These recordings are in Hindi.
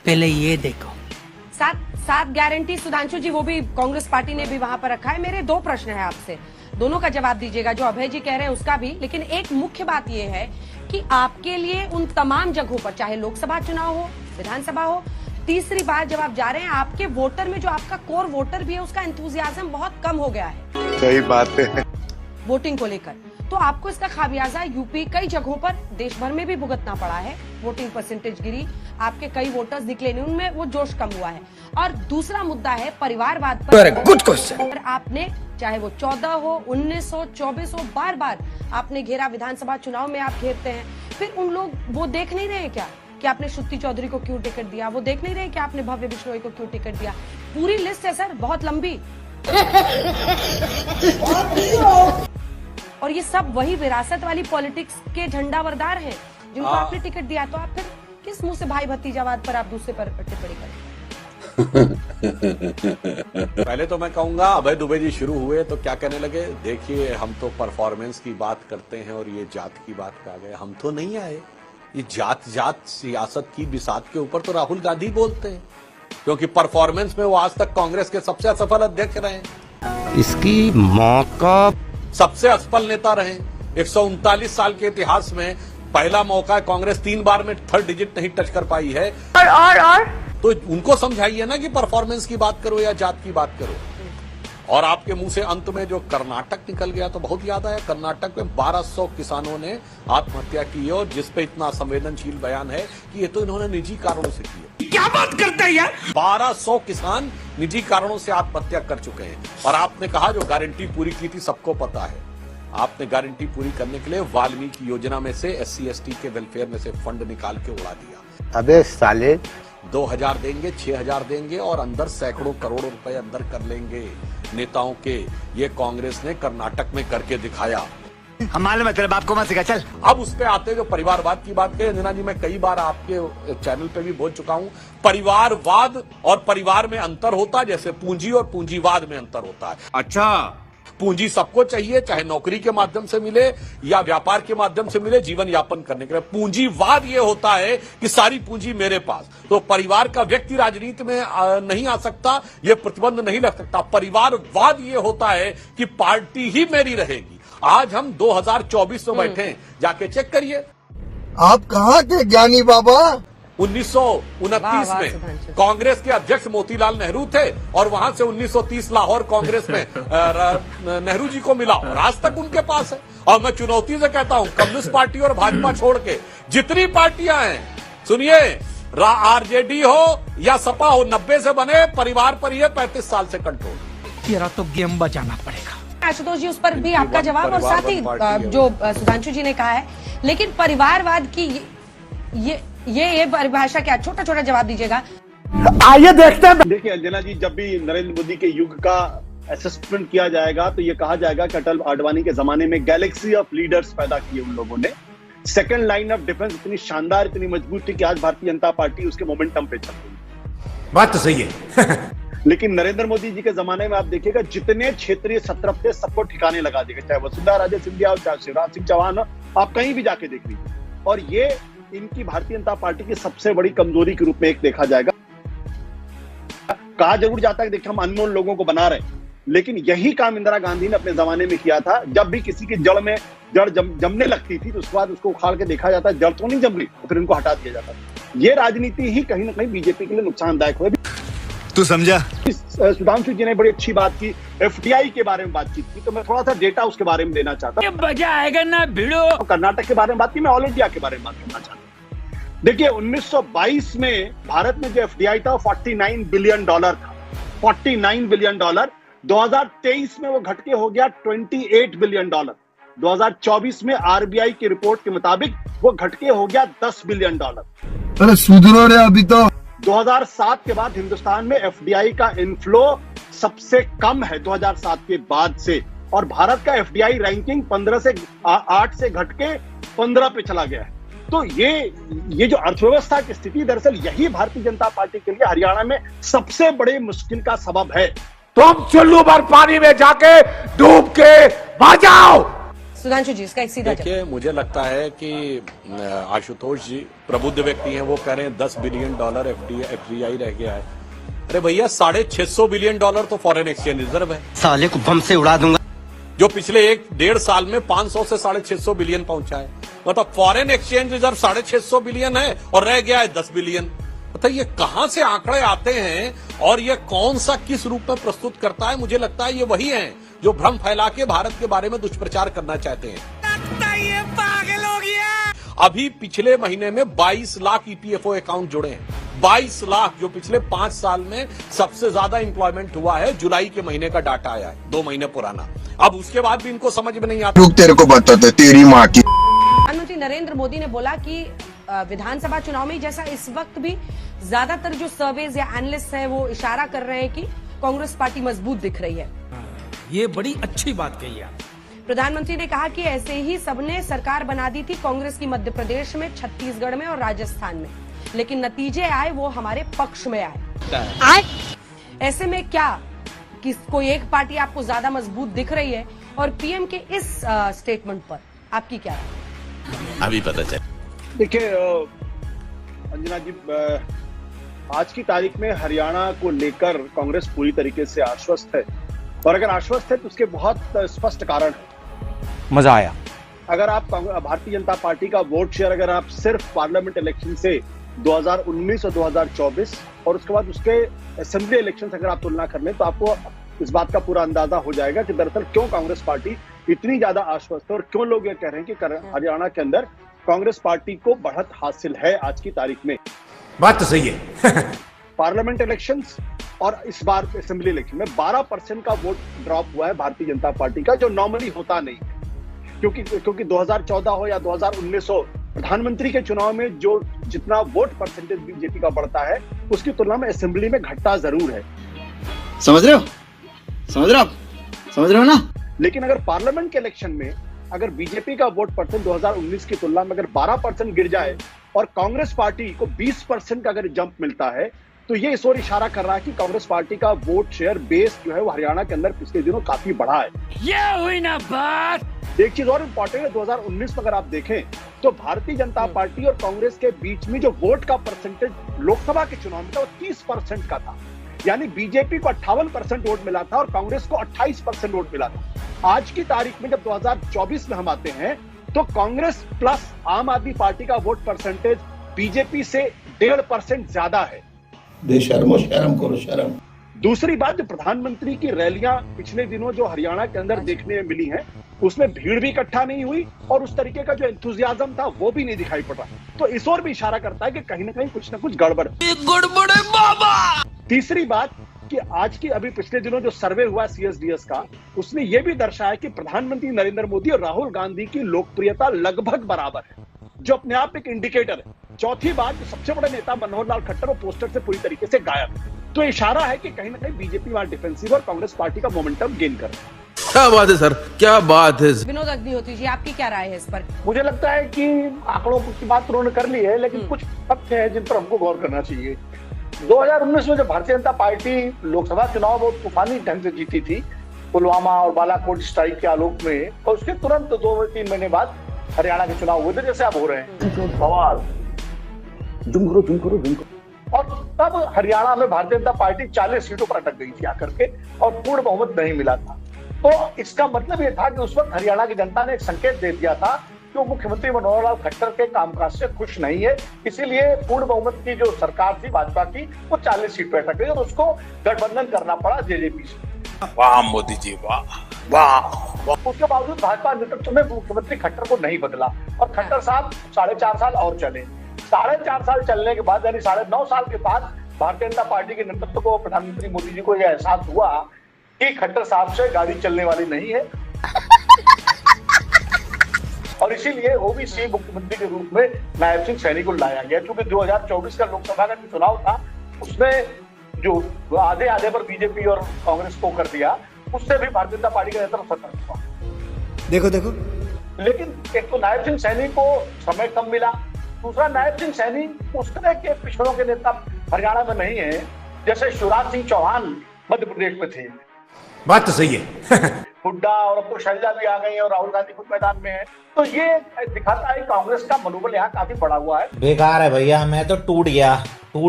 पहले ये देखो। सात गारंटी सुधांशु जी, वो भी कांग्रेस पार्टी ने भी वहां पर रखा है। मेरे दो प्रश्न है आपसे, दोनों का जवाब दीजिएगा, जो अभय जी कह रहे हैं उसका भी। लेकिन एक मुख्य बात यह है कि आपके लिए उन तमाम जगहों पर, चाहे लोकसभा चुनाव हो, विधानसभा हो, तीसरी बार जब आप जा रहे हैं, आपके वोटर में जो आपका कोर वोटर भी है, उसका एंथुजियाज्म बहुत कम हो गया है। सही बात है। वोटिंग को लेकर तो आपको इसका खामियाजा यूपी कई जगहों पर, देश भर में भी भुगतना पड़ा है। वोटिंग परसेंटेज गिरी, आपके कई वोटर्स निकले नहीं, उनमें वो जोश कम हुआ है। और दूसरा मुद्दा है परिवारवाद पर। Good question. आपने चाहे वो 14 हो, 19 हो, 24 हो, बार बार आपने घेरा, विधानसभा चुनाव में आप घेरते हैं। फिर उन लोग वो देख नहीं रहे क्या कि आपने श्रुति चौधरी को क्यों टिकट दिया? वो देख नहीं रहे कि आपने भव्य बिश्नोई को क्यों टिकट दिया? पूरी लिस्ट है सर, बहुत लंबी। और ये सब वही विरासत वाली पॉलिटिक्स के झंडावरदार हैं जिनको आपने टिकट दिया। तो आप फिर किस मुंह से भाई भतीजावाद पर आप दूसरे पर टिप्पणी करें? पहले तो मैं कहूंगा, अभय दुबे जी शुरू हुए तो क्या कहने लगे, देखिए हम तो परफॉर्मेंस की बात करते हैं और ये जात की बात कर गए। हम तो नहीं आए, ये जात सियासत की बिसात के ऊपर तो राहुल गांधी बोलते हैं, क्योंकि परफॉर्मेंस में वो आज तक कांग्रेस के सबसे असफल अध्यक्ष रहे, इसकी मौका सबसे असफल नेता रहे। 139 साल के इतिहास में पहला मौका कांग्रेस 3 बार में 3rd डिजिट नहीं टच कर पाई है। और तो उनको समझाइए ना कि परफॉर्मेंस की बात करो या जात की बात करो। और आपके मुंह से अंत में जो कर्नाटक निकल गया तो बहुत याद आया। कर्नाटक में 1200 किसानों ने आत्महत्या की और जिस पे इतना संवेदनशील बयान है कि ये तो इन्होंने निजी कारणों से की है। क्या बात करते हैं यार? 1200 किसान निजी कारणों से आत्महत्या कर चुके हैं। और आपने कहा जो गारंटी पूरी की थी, सबको पता है। आपने गारंटी पूरी करने के लिए वाल्मीकि योजना में से SC ST के वेलफेयर में से फंड निकाल के उड़ा दिया। अबे साले, 2000 देंगे, 6000 देंगे और अंदर सैकड़ों करोड़ रुपए अंदर कर लेंगे नेताओं के। ये कांग्रेस ने कर्नाटक में करके दिखाया। हम मालूम है, तेरे बाप को मत सिखा, चल। अब उस पे आते जो परिवारवाद की बात कही अंजना जी, मैं कई बार आपके चैनल पे भी बोल चुका हूं, परिवारवाद और परिवार में अंतर होता है जैसे पूंजी और पूंजीवाद में अंतर होता है। अच्छा, पूंजी सबको चाहिए, चाहे नौकरी के माध्यम से मिले या व्यापार के माध्यम से मिले, जीवन यापन करने के लिए। पूंजीवाद ये होता है कि सारी पूंजी मेरे पास। तो परिवार का व्यक्ति राजनीति में नहीं आ सकता, ये प्रतिबंध नहीं लग सकता। परिवारवाद ये होता है कि पार्टी ही मेरी रहेगी। आज हम 2024 में बैठे हैं, जाके चेक करिए। आप कहाँ थे ज्ञानी बाबा? 1929 में कांग्रेस के अध्यक्ष मोतीलाल नेहरू थे और वहां से 1930 लाहौर कांग्रेस में नेहरू जी को मिला और आज तक उनके पास है। और मैं चुनौती से कहता हूं, कम्युनिस्ट पार्टी और भाजपा छोड़ के जितनी पार्टियां हैं, सुनिए, RJD हो या सपा हो, 90 से बने परिवार पर ही 35 साल से कंट्रोल। तेरा तो गेम बचाना पड़ेगा। आशुतोष जी, उस पर भी आपका जवाब, और साथ ही जो सुधांशु जी ने कहा है। लेकिन परिवारवाद की ये परिभाषा क्या, छोटा छोटा जवाब दीजिएगा। आइए देखते हैं। देखिए अंजना जी, जब भी नरेंद्र मोदी के युग का असेसमेंट किया जाएगा तो ये कहा जाएगा कि अटल आडवाणी के जमाने में गैलेक्सी ऑफ लीडर्स पैदा किए उन लोगों ने। सेकंड लाइन ऑफ डिफेंस इतनी शानदार, इतनी मजबूत थी कि आज भारतीय जनता पार्टी उसके मोमेंटम पे चल रही है। बात तो सही है। लेकिन नरेंद्र मोदी जी के जमाने में आप देखिएगा, जितने क्षेत्रीय सत्र थे सबको ठिकाने लगा देगा, चाहे वसुंधरा राजे सिंधिया हो, चाहे शिवराज सिंह चौहान हो, आप कहीं भी जाके देख लीजिए। और ये इनकी भारतीय जनता पार्टी की सबसे बड़ी कमजोरी के रूप में एक देखा जाएगा। कहा जरूर जाता है कि देखिए हम अनमोल लोगों को बना रहे हैं, लेकिन यही काम इंदिरा गांधी ने अपने जमाने में किया था। जब भी किसी की जड़ जमने लगती थी तो उसके बाद उसको उखाड़ के देखा जाता है, जड़ तो नहीं जम रही, तो फिर इनको हटा दिया जाता था। ये राजनीति ही कहीं ना कहीं बीजेपी के लिए नुकसानदायक हुई। तू समझा? सुधांशु जी ने बड़ी अच्छी बात की, FDI के बारे में बातचीत की, तो मैं थोड़ा सा डेटा उसके बारे में देना चाहता हूँ। मजा आएगा ना भिड़ो। कर्नाटक के बारे में बात की, मैं ऑल इंडिया के बारे में बात करना चाहता हूँ। देखिए 1922 में भारत में जो FDI था $49 बिलियन था, $49 बिलियन। 2023 में वो घट के हो गया $28 बिलियन। 2024 में RBI की रिपोर्ट के मुताबिक वो घट के हो गया $10 बिलियन। अरे सुधरो रे अभी तो। 2007 के बाद हिंदुस्तान में FDI का इनफ्लो सबसे कम है 2007 के बाद से, और भारत का FDI रैंकिंग 8 से घट के 15 पे चला गया है। तो ये जो अर्थव्यवस्था की स्थिति, दरअसल यही भारतीय जनता पार्टी के लिए हरियाणा में सबसे बड़े मुश्किल का सबब है। तुम चुल्लू भर पानी में जाके डूब के बचाओ। सुधांशु जी, इसका एक सीधा जवाब। देखिए, मुझे लगता है कि आशुतोष जी प्रबुद्ध व्यक्ति हैं, वो कह रहे हैं $10 बिलियन FDI रह गया है। अरे भैया, $650 बिलियन तो फॉरेन एक्सचेंज रिजर्व है, साले को बम से उड़ा दूंगा, जो पिछले 1-1.5 साल में 500 से 650 बिलियन पहुंचा है। मतलब फॉरेन एक्सचेंज रिजर्व 650 बिलियन है और रह गया है 10 बिलियन। मतलब ये कहां से आंकड़े आते हैं और ये कौन सा किस रूप में प्रस्तुत करता है? मुझे लगता है ये वही हैं जो भ्रम फैला के भारत के बारे में दुष्प्रचार करना चाहते हैं। ये पागल हो गया। अभी पिछले महीने में 22 लाख EPFO अकाउंट जुड़े हैं, 22 लाख, जो पिछले 5 साल में सबसे ज्यादा एम्प्लॉयमेंट हुआ है। जुलाई के महीने का डाटा आया है, 2 महीने पुराना। अब उसके बाद भी इनको समझ में नहीं आता। रुक, तेरे को बताते तेरी माँ की। प्रधानमंत्री नरेंद्र मोदी ने बोला कि विधानसभा चुनाव में, जैसा इस वक्त भी ज्यादातर जो सर्वेज या एनालिस्ट हैं वो इशारा कर रहे हैं कि कांग्रेस पार्टी मजबूत दिख रही है। ये बड़ी अच्छी बात कही आप। प्रधानमंत्री ने कहा कि ऐसे ही सबने सरकार बना दी थी कांग्रेस की मध्य प्रदेश में, छत्तीसगढ़ में और राजस्थान में, लेकिन नतीजे आए वो हमारे पक्ष में आए। ऐसे में क्या कि कोई एक पार्टी आपको ज्यादा मजबूत दिख रही है? और पीएम के इस स्टेटमेंट पर आपकी क्या राय? अभी पता चल। देखिए अंजना जी, आज की तारीख में हरियाणा को लेकर कांग्रेस पूरी तरीके से आश्वस्त है, और अगर आश्वस्त है तो उसके बहुत स्पष्ट कारण है। मजा आया। अगर आप भारतीय जनता पार्टी का वोट शेयर अगर आप सिर्फ पार्लियामेंट इलेक्शन से 2019 और 2024 और उसके बाद उसके असेंबली इलेक्शन अगर आप तुलना कर लें तो आपको इस बात का पूरा अंदाजा हो जाएगा कि दरअसल क्यों कांग्रेस पार्टी इतनी ज्यादा आश्वस्त है और क्यों लोग ये कह रहे हैं कि हरियाणा के अंदर कांग्रेस पार्टी को बढ़त हासिल है आज की तारीख में। बात तो सही है। पार्लियामेंट इलेक्शंस और इस बार असेंबली इलेक्शन में 12% का वोट ड्रॉप हुआ है भारतीय जनता पार्टी का, जो नॉर्मली होता नहीं है। क्योंकि 2014 हो या 2019 हो, प्रधानमंत्री के चुनाव में जो जितना वोट परसेंटेज बीजेपी का बढ़ता है उसकी तुलना में असेंबली में घटता जरूर है। समझ रहे हो ना? लेकिन अगर पार्लियामेंट के इलेक्शन में अगर बीजेपी का वोट परसेंट 2019 की तुलना में अगर 12% गिर जाए और कांग्रेस पार्टी को 20% का अगर जंप मिलता है, तो ये इस ओर इशारा कर रहा है कि कांग्रेस पार्टी का वोट शेयर बेस जो है वो हरियाणा के अंदर पिछले दिनों काफी बढ़ा है। ये हुई ना बात। एक चीज और इम्पोर्टेंट है, 2019 में अगर आप देखें तो भारतीय जनता पार्टी और कांग्रेस के बीच में जो वोट का परसेंटेज लोकसभा के चुनाव में था वो 30% का था। यानी बीजेपी को 58% वोट मिला था और कांग्रेस को 28% वोट मिला था। आज की तारीख में जब 2024 में हम आते हैं तो कांग्रेस प्लस आम आदमी पार्टी का वोट परसेंटेज बीजेपी से 1.5% ज्यादा है। बेशर्मो, शर्म करो, शर्म। दूसरी बात, जो प्रधानमंत्री की रैलियां पिछले दिनों जो हरियाणा के अंदर देखने में मिली हैं, उसमें भीड़ भी इकट्ठा नहीं हुई और उस तरीके का जो एंथुजियाज्म था वो भी नहीं दिखाई पड़ा। तो इस ओर भी इशारा करता है कि कहीं ना कहीं कुछ ना कुछ गड़बड़ गड़बड़ बाबा। तीसरी बात कि आज की अभी पिछले दिनों जो सर्वे हुआ CSDS का, उसने ये भी दर्शाया कि प्रधानमंत्री नरेंद्र मोदी और राहुल गांधी की लोकप्रियता लगभग बराबर है, जो अपने आप एक इंडिकेटर है। चौथी बात, जो सबसे बड़े नेता मनोहर लाल खट्टर वो पोस्टर से पूरी तरीके से गायब है। तो इशारा है कि कहीं ना कहीं बीजेपी वहां डिफेंसिव और कांग्रेस पार्टी का मोमेंटम गेन कर रही है। क्या बात है सर, क्या बात है। विनोद अग्निहोत्री जी, आपकी क्या राय है इस पर? मुझे लगता है कि आंकड़ों की बात उन्होंने कर ली है, लेकिन कुछ तथ्य हैं जिन पर हमको गौर करना चाहिए। 2019 में जब भारतीय जनता पार्टी लोकसभा चुनाव बहुत तूफानी ढंग से जीती थी पुलवामा और बालाकोट स्ट्राइक के आलोक में, और उसके तुरंत 2-3 महीने बाद हरियाणा के चुनाव हुए थे जैसे अब हो रहे हैं। सवाल जुम करो। और तब हरियाणा में भारतीय जनता पार्टी 40 सीटों पर अटक गई थी आकर के, और पूर्ण बहुमत नहीं मिला था। तो इसका मतलब ये था कि उस वक्त हरियाणा की जनता ने एक संकेत दे दिया था कि वो मुख्यमंत्री मनोहर लाल खट्टर के कामकाज से खुश नहीं है, इसीलिए पूर्ण बहुमत की जो सरकार थी भाजपा की वो 40 सीट पर अटक गई और उसको गठबंधन करना पड़ा जेजेपी से। वाह मोदी जी, वाह। उसके बावजूद भाजपा नेतृत्व में मुख्यमंत्री खट्टर को नहीं बदला और खट्टर साहब 4.5 साल और चले। 4.5 साल चलने के बाद, यानी 9.5 साल के बाद भारतीय जनता पार्टी के नेतृत्व को, प्रधानमंत्री मोदी जी को यह एहसास हुआ कि खट्टर साहब से गाड़ी चलने वाली नहीं है और इसीलिए ओबीसी मुख्यमंत्री के रूप में नायब सिंह सैनी को लाया गया। क्योंकि 2024 का लोकसभा का जो चुनाव था उसमें जो आधे पर बीजेपी और कांग्रेस को कर दिया, उससे भी भारतीय जनता पार्टी का नेतृत्व सतर्क हुआ। देखो लेकिन एक तो नायब सिंह सैनी को समय कम मिला, दूसरा नायब सिंह सैनी उस तरह के पिछड़ों के नेता हरियाणा में नहीं है जैसे शिवराज सिंह चौहान मध्य प्रदेश में थे। बात तो सही है। हुड्डा और अब तो शैलजा भी आ गई और राहुल गांधी खुद मैदान में है। तो ये दिखाता है कांग्रेस का मनोबल यहाँ काफी बढ़ा हुआ है। बेकार है भैया, मैं तो टूट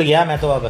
गया मैं तो अब